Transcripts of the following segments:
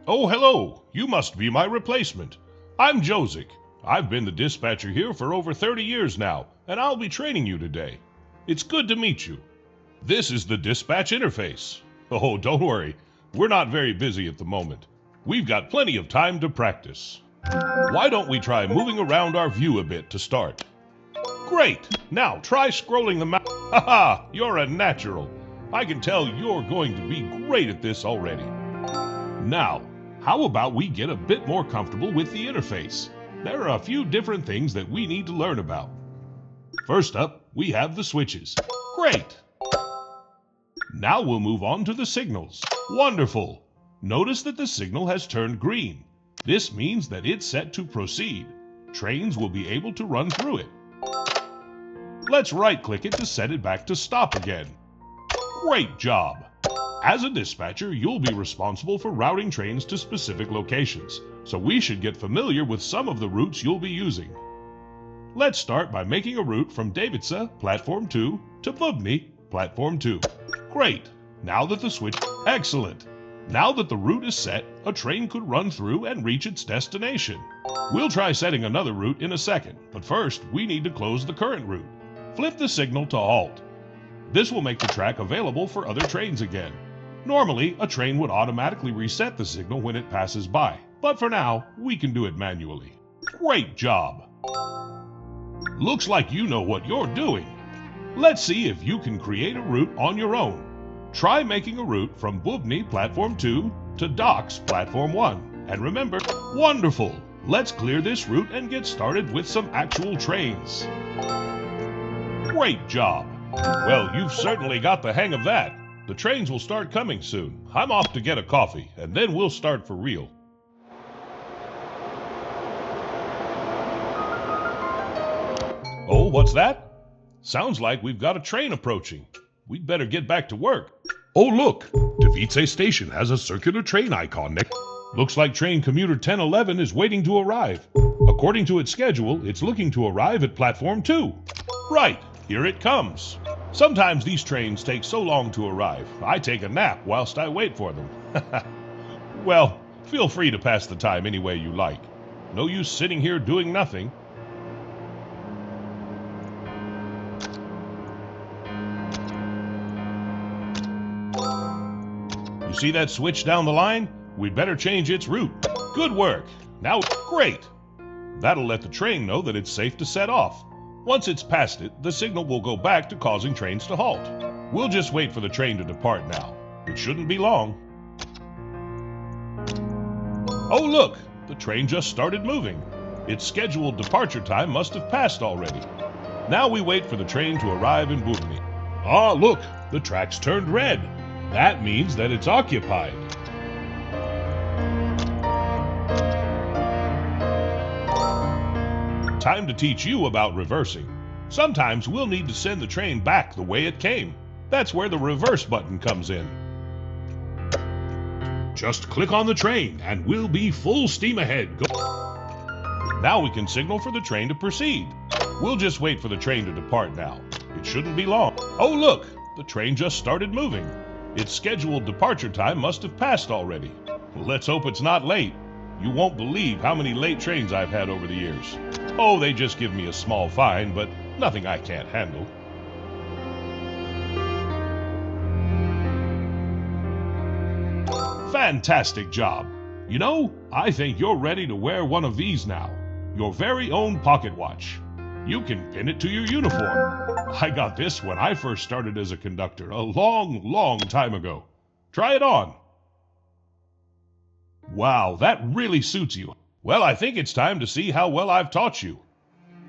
Oh, hello. You must be my replacement. I'm Josic. I've been the dispatcher here for over 30 years now, and I'll be training you today. It's good to meet you. This is the dispatch interface. Oh, don't worry. We're not very busy at the moment. We've got plenty of time to practice. Why don't we try moving around our view a bit to start? Great! Now try scrolling the mouse. Haha! You're a natural. I can tell you're going to be great at this already. Now, how about we get a bit more comfortable with the interface? There are a few different things that we need to learn about. First up, we have the switches. Great! Now we'll move on to the signals. Wonderful! Notice that the signal has turned green. This means that it's set to proceed. Trains will be able to run through it. Let's right-click it to set it back to stop again. Great job! As a dispatcher, you'll be responsible for routing trains to specific locations, so we should get familiar with some of the routes you'll be using. Let's start by making a route from Davidsa, Platform 2, to Bubny, Platform 2. Great! Now that the switch... Excellent! Now that the route is set, a train could run through and reach its destination. We'll try setting another route in a second, but first we need to close the current route. Flip the signal to halt. This will make the track available for other trains again. Normally, a train would automatically reset the signal when it passes by, but for now, we can do it manually. Great job! Looks like you know what you're doing. Let's see if you can create a route on your own. Try making a route from Bubny Platform 2 to Docks Platform 1. And remember, wonderful! Let's clear this route and get started with some actual trains. Great job! Well, you've certainly got the hang of that. The trains will start coming soon. I'm off to get a coffee, and then we'll start for real. Oh, what's that? Sounds like we've got a train approaching. We'd better get back to work. Oh, look! Davidsa Station has a circular train icon next. Looks like train commuter 1011 is waiting to arrive. According to its schedule, it's looking to arrive at Platform 2. Right, here it comes. Sometimes these trains take so long to arrive, I take a nap whilst I wait for them. Well, feel free to pass the time any way you like. No use sitting here doing nothing. You see that switch down the line? We'd better change its route. Good work. Now, great. That'll let the train know that it's safe to set off. Once it's past it, the signal will go back to causing trains to halt. We'll just wait for the train to depart now. It shouldn't be long. Oh, look! The train just started moving. Its scheduled departure time must have passed already. Now we wait for the train to arrive in Bubny. Ah, look! The track's turned red. That means that it's occupied. Time to teach you about reversing. Sometimes we'll need to send the train back the way it came. That's where the reverse button comes in. Just click on the train and we'll be full steam ahead. Go. Now we can signal for the train to proceed. We'll just wait for the train to depart now. It shouldn't be long. Oh, look! The train just started moving. Its scheduled departure time must have passed already. Let's hope it's not late. You won't believe how many late trains I've had over the years. Oh, they just give me a small fine, but nothing I can't handle. Fantastic job. You know, I think you're ready to wear one of these now. Your very own pocket watch. You can pin it to your uniform. I got this when I first started as a conductor a long, long time ago. Try it on. Wow, that really suits you. Well, I think it's time to see how well I've taught you.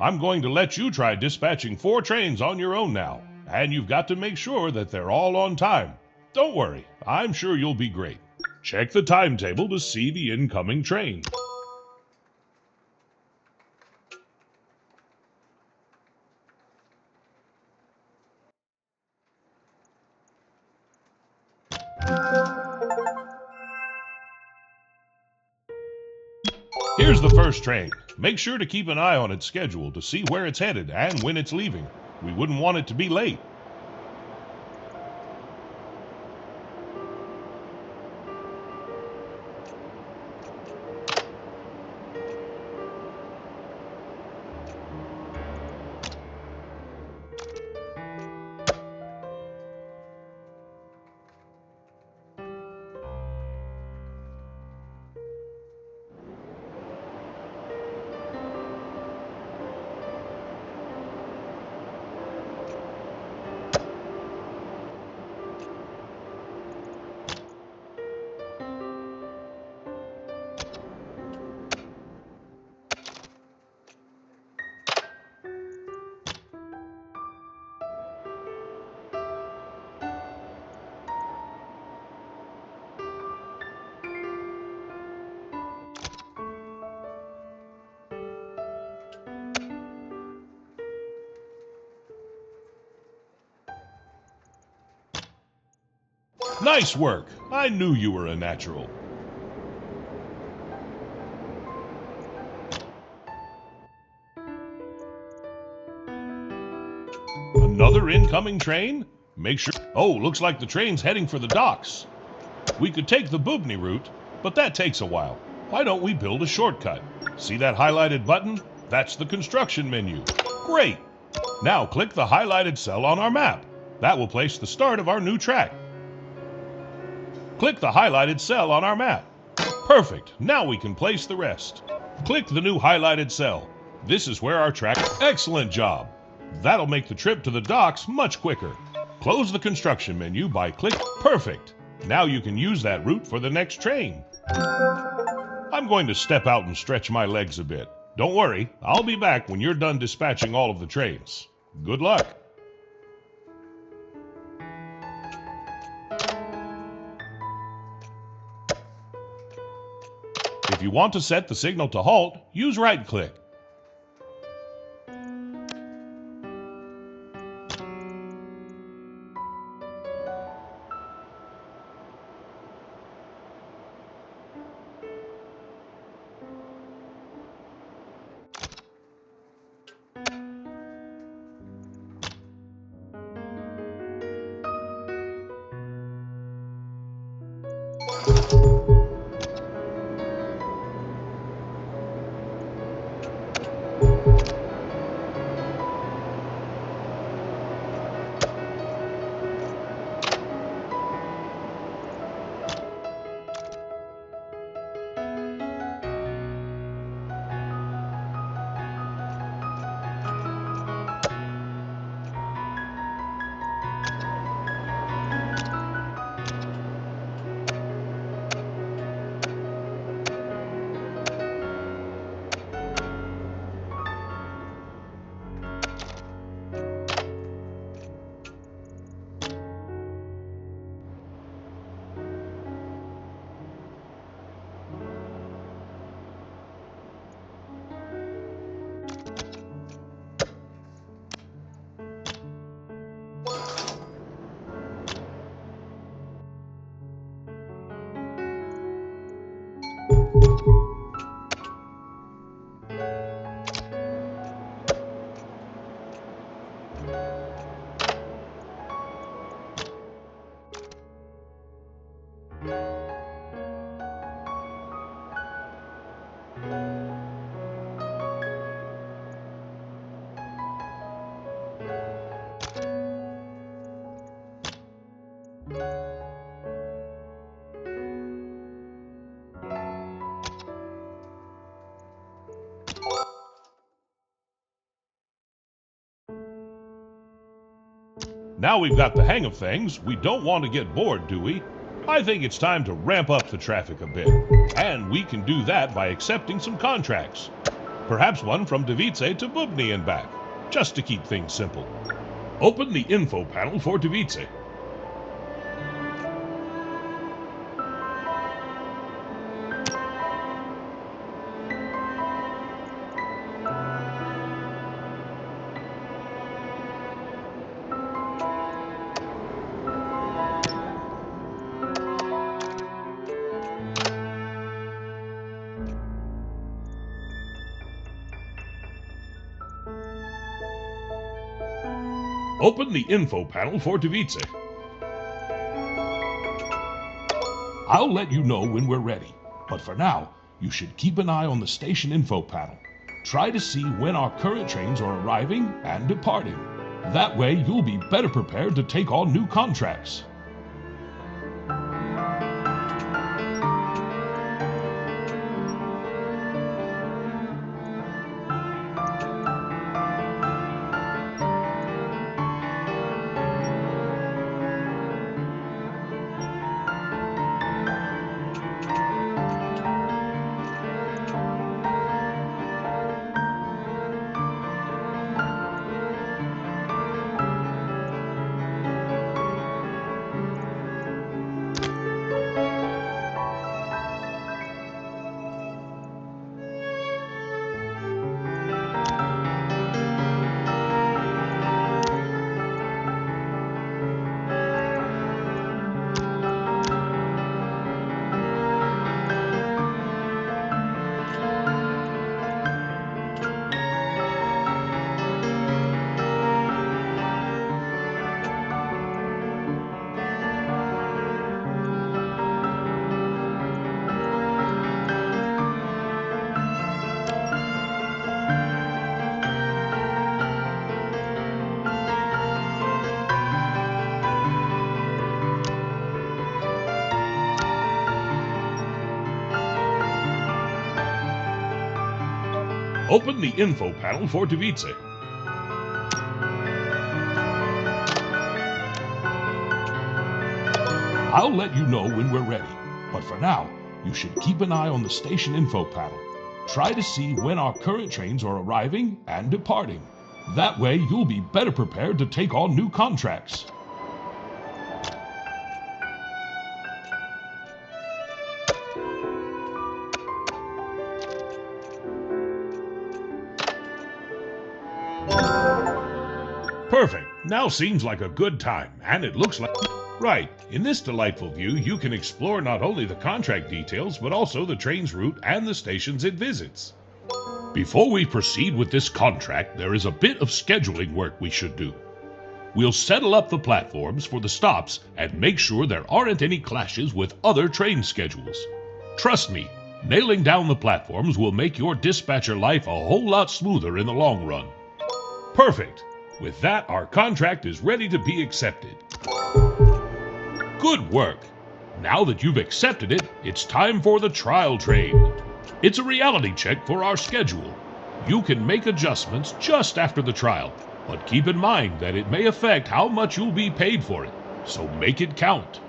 I'm going to let you try dispatching 4 trains on your own now, and you've got to make sure that they're all on time. Don't worry, I'm sure you'll be great. Check the timetable to see the incoming train. Here's the first train. Make sure to keep an eye on its schedule to see where it's headed and when it's leaving. We wouldn't want it to be late. Nice work. I knew you were a natural. Another incoming train? Make sure. Oh, looks like the train's heading for the docks. We could take the Bubny route, but that takes a while. Why don't we build a shortcut? See that highlighted button? That's the construction menu. Great! Now click the highlighted cell on our map. That will place the start of our new track. Click the highlighted cell on our map. Perfect. Now we can place the rest. Click the new highlighted cell. This is where our track... Excellent job. That'll make the trip to the docks much quicker. Close the construction menu by click... Perfect. Now you can use that route for the next train. I'm going to step out and stretch my legs a bit. Don't worry, I'll be back when you're done dispatching all of the trains. Good luck. If you want to set the signal to halt, use right-click. Now we've got the hang of things, we don't want to get bored, do we? I think it's time to ramp up the traffic a bit. And we can do that by accepting some contracts. Perhaps one from Davice to Bubny and back, just to keep things simple. Open the info panel for Davice. Open the info panel for Davice. I'll let you know when we're ready, but for now, you should keep an eye on the station info panel. Try to see when our current trains are arriving and departing. That way, you'll be better prepared to take on new contracts. Open the info panel for Davice. I'll let you know when we're ready, but for now, you should keep an eye on the station info panel. Try to see when our current trains are arriving and departing. That way, you'll be better prepared to take on new contracts. Perfect. Now seems like a good time, and it looks like... Right. In this delightful view, you can explore not only the contract details, but also the train's route and the stations it visits. Before we proceed with this contract, there is a bit of scheduling work we should do. We'll settle up the platforms for the stops and make sure there aren't any clashes with other train schedules. Trust me, nailing down the platforms will make your dispatcher life a whole lot smoother in the long run. Perfect. With that, our contract is ready to be accepted. Good work. Now that you've accepted it, it's time for the trial train. It's a reality check for our schedule. You can make adjustments just after the trial, but keep in mind that it may affect how much you'll be paid for it, so make it count.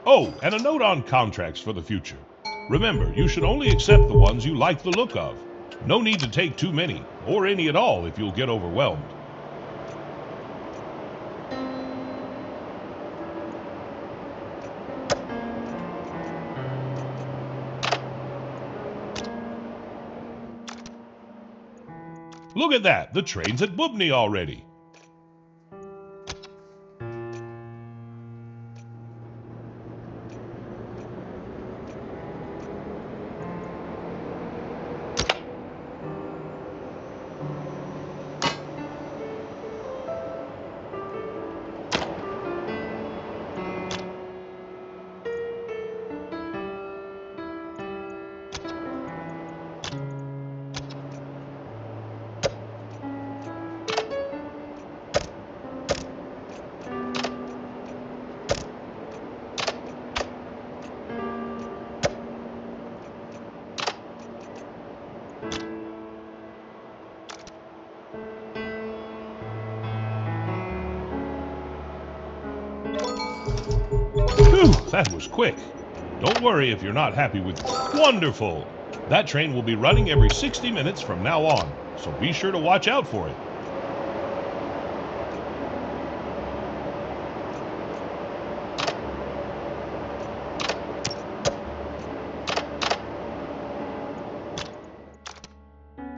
Oh, and a note on contracts for the future. Remember, you should only accept the ones you like the look of. No need to take too many, or any at all if you'll get overwhelmed. Look at that, the train's at Bubny already. Phew, that was quick. Don't worry if you're not happy with... Wonderful! That train will be running every 60 minutes from now on, so be sure to watch out for it.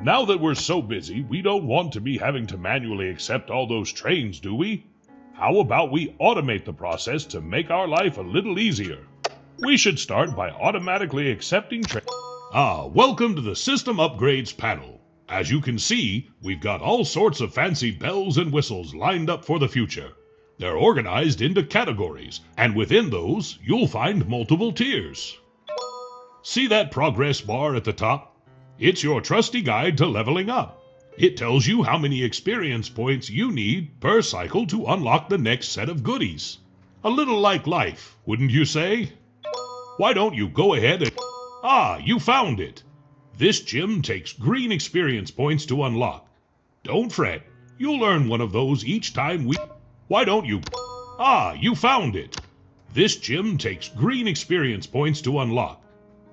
Now that we're so busy, we don't want to be having to manually accept all those trains, do we? How about we automate the process to make our life a little easier? We should start by automatically accepting trains. Welcome to the System Upgrades panel. As you can see, we've got all sorts of fancy bells and whistles lined up for the future. They're organized into categories, and within those, you'll find multiple tiers. See that progress bar at the top? It's your trusty guide to leveling up. It tells you how many experience points you need per cycle to unlock the next set of goodies. A little like life, wouldn't you say? Why don't you go ahead and... you found it! This gym takes green experience points to unlock. Don't fret, you'll earn one of those each time we... Why don't you... you found it! This gym takes green experience points to unlock.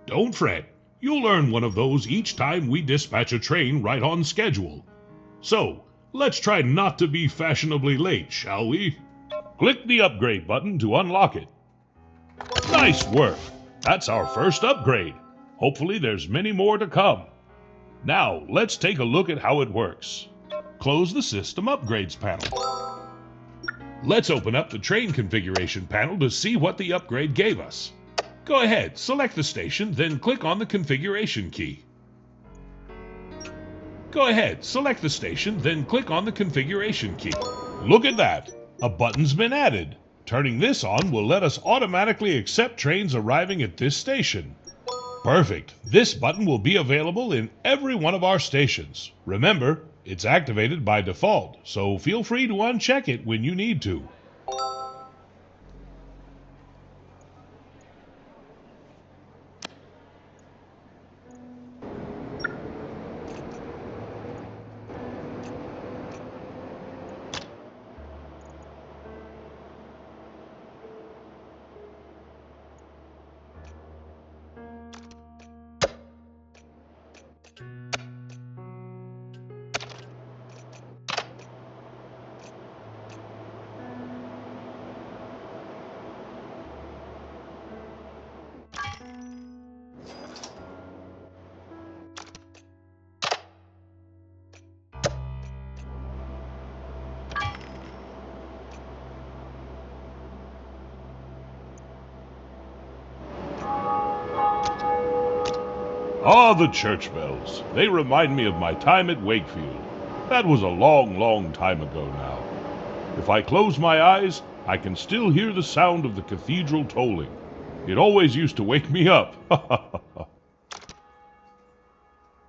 Don't fret, you'll earn one of those each time we dispatch a train right on schedule. So, let's try not to be fashionably late, shall we? Click the upgrade button to unlock it. Nice work! That's our first upgrade. Hopefully there's many more to come. Now, let's take a look at how it works. Close the System Upgrades panel. Let's open up the Train Configuration panel to see what the upgrade gave us. Go ahead, select the station, then click on the configuration key. Go ahead, select the station, then click on the configuration key. Look at that! A button's been added. Turning this on will let us automatically accept trains arriving at this station. Perfect. This button will be available in every one of our stations. Remember, it's activated by default, so feel free to uncheck it when you need to. Ah, the church bells. They remind me of my time at Wakefield. That was a long, long time ago now. If I close my eyes, I can still hear the sound of the cathedral tolling. It always used to wake me up.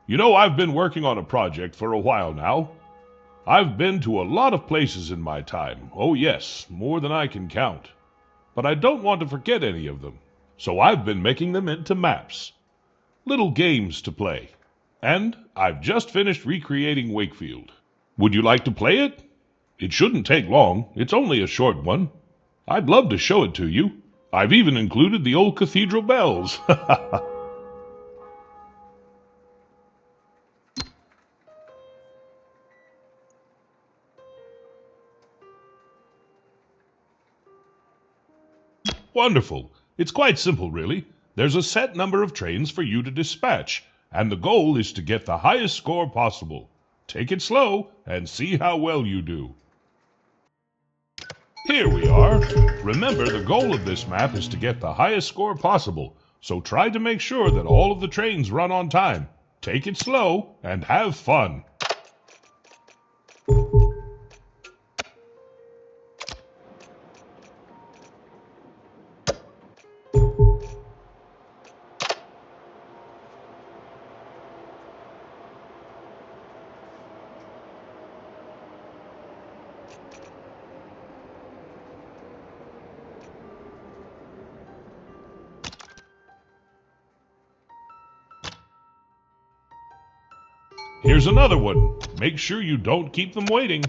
You know, I've been working on a project for a while now. I've been to a lot of places in my time. Oh yes, more than I can count. But I don't want to forget any of them. So I've been making them into maps. Little games to play. And I've just finished recreating Wakefield. Would you like to play it? It shouldn't take long. It's only a short one. I'd love to show it to you. I've even included the old cathedral bells. Wonderful. It's quite simple, really. There's a set number of trains for you to dispatch, and the goal is to get the highest score possible. Take it slow and see how well you do. Here we are. Remember, the goal of this map is to get the highest score possible, so try to make sure that all of the trains run on time. Take it slow and have fun. Here's another one. Make sure you don't keep them waiting.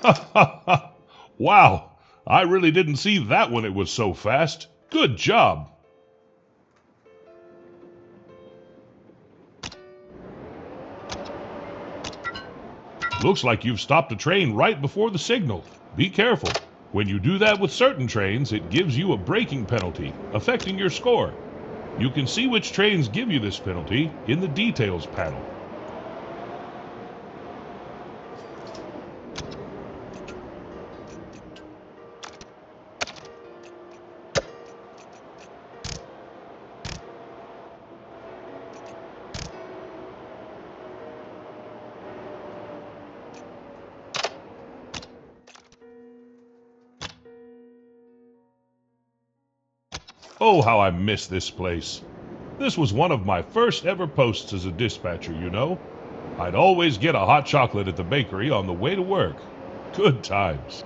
Ha ha ha! Wow! I really didn't see that when it was so fast. Good job! Looks like you've stopped a train right before the signal. Be careful. When you do that with certain trains, it gives you a braking penalty, affecting your score. You can see which trains give you this penalty in the details panel. Oh, how I miss this place. This was one of my first ever posts as a dispatcher, you know. I'd always get a hot chocolate at the bakery on the way to work. Good times.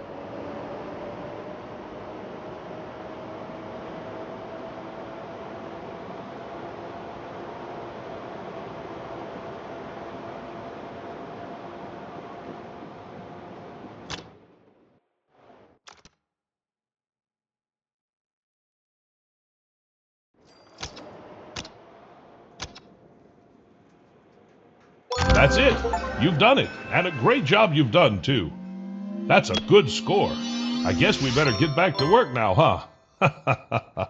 That's it. You've done it, and a great job you've done, too. That's a good score. I guess we better get back to work now, huh?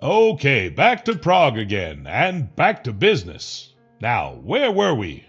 Okay, back to Prague again, and back to business. Now, where were we?